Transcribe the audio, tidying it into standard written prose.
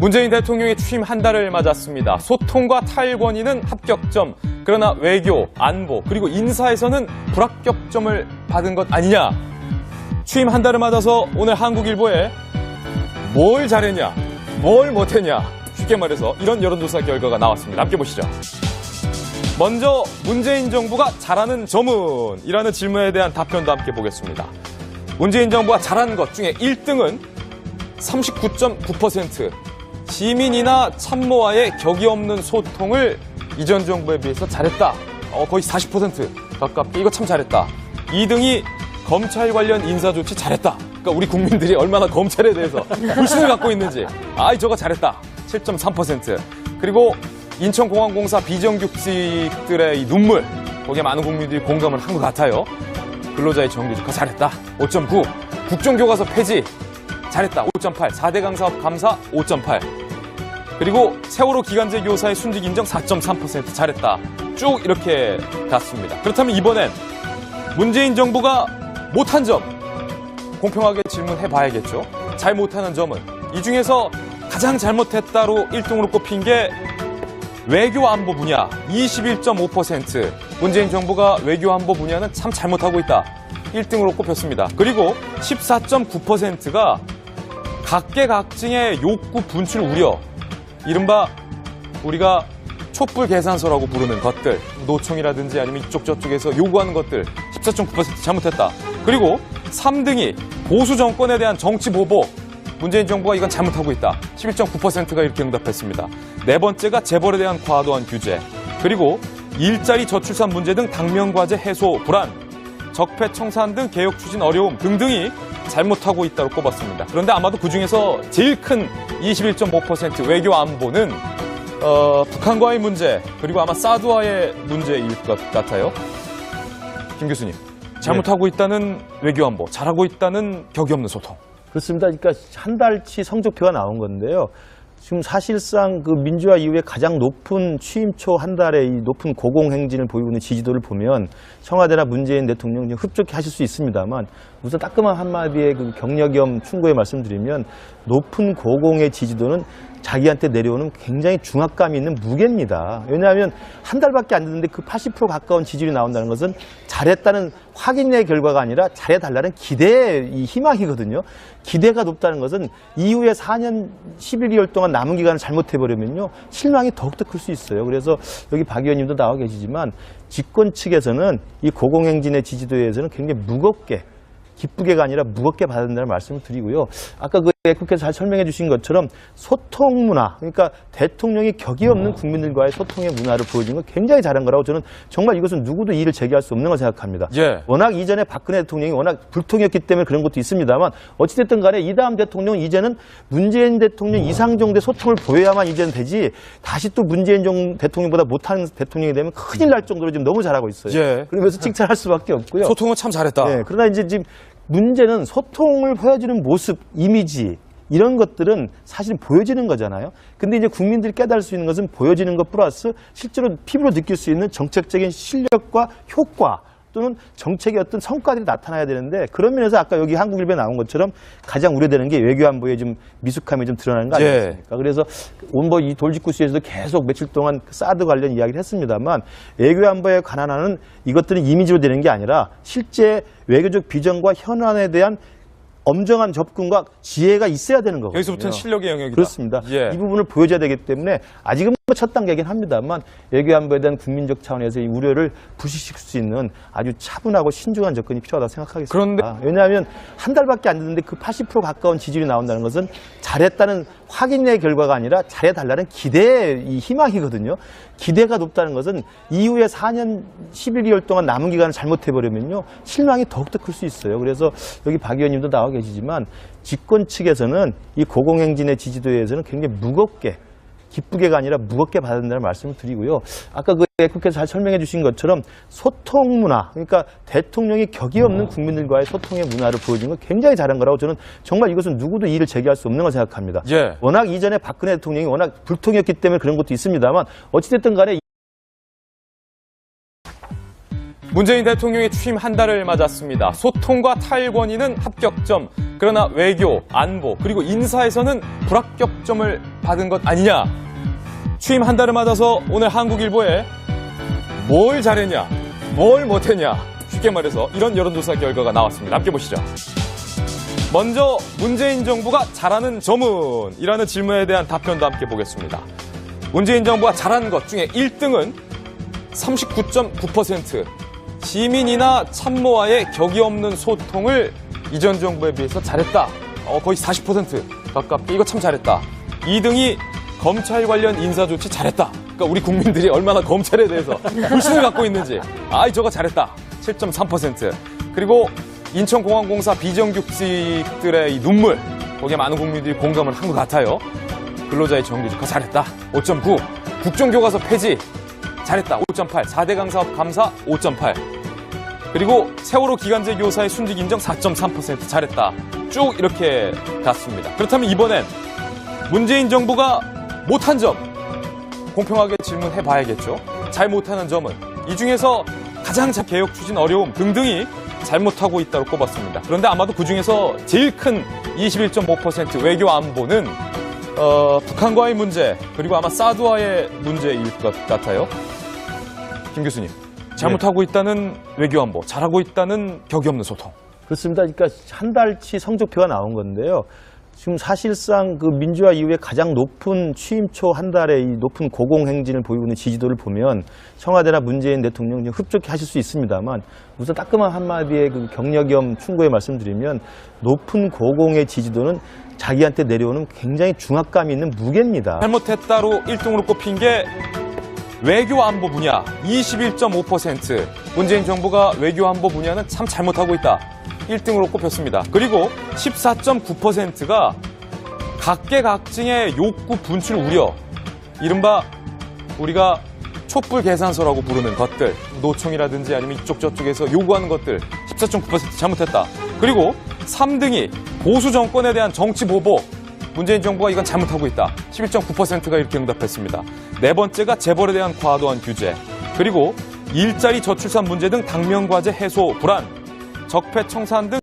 문재인 대통령의 취임 한 달을 맞았습니다. 소통과 탈권위는 합격점, 그러나 외교, 안보, 그리고 인사에서는 불합격점을 받은 것 아니냐. 취임 한 달을 맞아서 오늘 한국일보에 뭘 잘했냐, 뭘 못했냐, 쉽게 말해서 이런 여론조사 결과가 나왔습니다. 함께 보시죠. 먼저 문재인 정부가 잘하는 점은? 이라는 질문에 대한 답변도 함께 보겠습니다. 문재인 정부가 잘한 것 중에 1등은 39.9%. 시민이나 참모와의 격이 없는 소통을 이전 정부에 비해서 잘했다. 거의 40% 가깝게. 이거 참 잘했다. 2등이 검찰 관련 인사 조치 잘했다. 그러니까 우리 국민들이 얼마나 검찰에 대해서 불신을 갖고 있는지. 저거 잘했다. 7.3%. 그리고 인천공항공사 비정규직들의 이 눈물. 거기에 많은 국민들이 공감을 한 것 같아요. 근로자의 정규직화 잘했다. 5.9. 국정교과서 폐지. 잘했다. 5.8. 4대 강사업 감사 5.8. 그리고 세월호 기간제 교사의 순직 인정 4.3% 잘했다. 쭉 이렇게 갔습니다. 그렇다면 이번엔 문재인 정부가 못한 점 공평하게 질문해 봐야겠죠. 잘 못하는 점은 이 중에서 가장 잘못했다로 1등으로 꼽힌 게 외교 안보 분야 21.5%. 문재인 정부가 외교 안보 분야는 참 잘못하고 있다. 1등으로 꼽혔습니다. 그리고 14.9%가 각계각층의 욕구 분출 우려. 이른바 우리가 촛불 계산서라고 부르는 것들, 노총이라든지 아니면 이쪽 저쪽에서 요구하는 것들 14.9% 잘못했다. 그리고 3등이 보수 정권에 대한 정치 보복. 문재인 정부가 이건 잘못하고 있다. 11.9%가 이렇게 응답했습니다. 네 번째가 재벌에 대한 과도한 규제. 그리고 일자리 저출산 문제 등 당면과제 해소 불안. 적폐청산 등 개혁 추진 어려움 등등이 잘못하고 있다고 꼽았습니다. 그런데 아마도 그중에서 제일 큰 21.5% 외교 안보는 북한과의 문제, 그리고 아마 사드와의 문제일 것 같아요. 김 교수님, 잘못하고 있다는 외교 안보, 잘하고 있다는 격이 없는 소통. 그렇습니다. 그러니까 한 달치 성적표가 나온 건데요. 지금 사실상 그 민주화 이후에 가장 높은 취임 초 한 달에 이 높은 고공행진을 보이고 있는 지지도를 보면 청와대나 문재인 대통령 흡족해 하실 수 있습니다만 우선 따끔한 한마디의 그 격려 겸 충고의 말씀드리면 높은 고공의 지지도는 자기한테 내려오는 굉장히 중압감이 있는 무게입니다. 왜냐하면 한 달밖에 안 됐는데 그 80% 가까운 지지율이 나온다는 것은 잘했다는 확인의 결과가 아니라 잘해달라는 기대의 이 희망이거든요. 기대가 높다는 것은 이후에 4년 11개월 동안 남은 기간을 잘못해버리면요. 실망이 더욱더 클 수 있어요. 그래서 여기 박 의원님도 나와 계시지만 집권 측에서는 이 고공행진의 지지도에 대해서는 굉장히 무겁게 기쁘게가 아니라 무겁게 받아야 된다는 말씀을 드리고요. 아까 그 국회에서 잘 설명해 주신 것처럼 소통 문화, 그러니까 대통령이 격이 없는 국민들과의 소통의 문화를 보여준 건 굉장히 잘한 거라고 저는 정말 이것은 누구도 이의를 제기할 수 없는 걸 생각합니다. 예. 워낙 이전에 박근혜 대통령이 워낙 불통이었기 때문에 그런 것도 있습니다만 어찌됐든 간에 이 다음 대통령은 이제는 문재인 대통령 이상 정도의 소통을 보여야만 이제는 되지 다시 또 문재인 대통령보다 못하는 대통령이 되면 큰일 날 정도로 지금 너무 잘하고 있어요. 예. 그러면서 칭찬할 수밖에 없고요. 소통은 참 잘했다. 네, 그러나 이제 지금 문제는 소통을 보여주는 모습, 이미지 이런 것들은 사실 보여지는 거잖아요. 근데 이제 국민들이 깨달을 수 있는 것은 보여지는 것 플러스 실제로 피부로 느낄 수 있는 정책적인 실력과 효과 또는 정책의 어떤 성과들이 나타나야 되는데 그런 면에서 아까 여기 한국일보에 나온 것처럼 가장 우려되는 게 외교안보의 좀 미숙함이 좀 드러나는 거 아니겠습니까? 그래서 온뭐 이 돌직구시에서도 계속 며칠 동안 사드 관련 이야기를 했습니다만 외교안보에 관한 하는 이것들은 이미지로 되는 게 아니라 실제 외교적 비전과 현안에 대한 엄정한 접근과 지혜가 있어야 되는 거거든요. 여기서부터는 실력의 영역이다. 그렇습니다. 예. 이 부분을 보여줘야 되기 때문에 아직은 첫 단계이긴 합니다만 외교안보에 대한 국민적 차원에서 이 우려를 부식시킬 수 있는 아주 차분하고 신중한 접근이 필요하다고 생각하겠습니다. 그런데 왜냐하면 한 달밖에 안 됐는데 그 80% 가까운 지지율이 나온다는 것은 잘했다는 확인의 결과가 아니라 잘해달라는 기대의 이 희망이거든요. 기대가 높다는 것은 이후에 4년 11개월 동안 남은 기간을 잘못해버리면요. 실망이 더욱더 클 수 있어요. 그래서 여기 박 의원님도 나와 계시지만 집권 측에서는 이 고공행진의 지지도에 대해서는 굉장히 무겁게 기쁘게가 아니라 무겁게 받아야 된다는 말씀을 드리고요. 아까 그 국회에서 잘 설명해 주신 것처럼 소통 문화, 그러니까 대통령이 격이 없는 국민들과의 소통의 문화를 보여준 건 굉장히 잘한 거라고 저는 정말 이것은 누구도 이의를 제기할 수 없는 걸 생각합니다. 예. 워낙 이전에 박근혜 대통령이 워낙 불통이었기 때문에 그런 것도 있습니다만 어찌됐든 간에 문재인 대통령의 취임 한 달을 맞았습니다. 소통과 탈권위는 합격점, 그러나 외교, 안보, 그리고 인사에서는 불합격점을 받은 것 아니냐. 취임 한 달을 맞아서 오늘 한국일보에 뭘 잘했냐, 뭘 못했냐, 쉽게 말해서 이런 여론조사 결과가 나왔습니다. 함께 보시죠. 먼저 문재인 정부가 잘하는 점은? 이라는 질문에 대한 답변도 함께 보겠습니다. 문재인 정부가 잘한 것 중에 1등은 39.9%. 시민이나 참모와의 격이 없는 소통을 이전 정부에 비해서 잘했다. 거의 40% 가깝게. 이거 참 잘했다. 2등이 검찰 관련 인사 조치 잘했다. 그러니까 우리 국민들이 얼마나 검찰에 대해서 불신을 갖고 있는지. 저거 잘했다. 7.3%. 그리고 인천공항공사 비정규직들의 이 눈물. 거기에 많은 국민들이 공감을 한 것 같아요. 근로자의 정규직화 잘했다. 5.9. 국정교과서 폐지. 잘했다. 5.8. 4대 강사업 감사 5.8. 그리고 세월호 기간제 교사의 순직 인정 4.3% 잘했다. 쭉 이렇게 갔습니다. 그렇다면 이번엔 문재인 정부가 못한 점 공평하게 질문해 봐야겠죠. 잘 못하는 점은 이 중에서 가장 개혁 추진 어려움 등등이 잘못하고 있다고 꼽았습니다. 그런데 아마도 그중에서 제일 큰 21.5% 외교 안보는 북한과의 문제, 그리고 아마 사드와의 문제일 것 같아요. 김 교수님, 잘못하고 있다는 외교 안보, 잘하고 있다는 격이 없는 소통. 그렇습니다. 그러니까 한 달치 성적표가 나온 건데요. 지금 사실상 그 민주화 이후에 가장 높은 취임 초 한 달의 이 높은 고공행진을 보이고 있는 지지도를 보면 청와대나 문재인 대통령 흡족해 하실 수 있습니다만, 우선 따끔한 한마디의 그 격려 겸 충고의 말씀드리면, 높은 고공의 지지도는 자기한테 내려오는 굉장히 중압감이 있는 무게입니다. 잘못했다로 1등으로 꼽힌 게 외교 안보 분야 21.5%. 문재인 정부가 외교 안보 분야는 참 잘못하고 있다. 1등으로 꼽혔습니다. 그리고 14.9%가 각계각층의 욕구 분출 우려. 이른바 우리가 촛불 계산서라고 부르는 것들, 노총이라든지 아니면 이쪽 저쪽에서 요구하는 것들 14.9% 잘못했다. 그리고 3등이 보수 정권에 대한 정치 보복. 문재인 정부가 이건 잘못하고 있다. 11.9%가 이렇게 응답했습니다. 네 번째가 재벌에 대한 과도한 규제. 그리고 일자리 저출산 문제 등 당면과제 해소 불안, 적폐 청산 등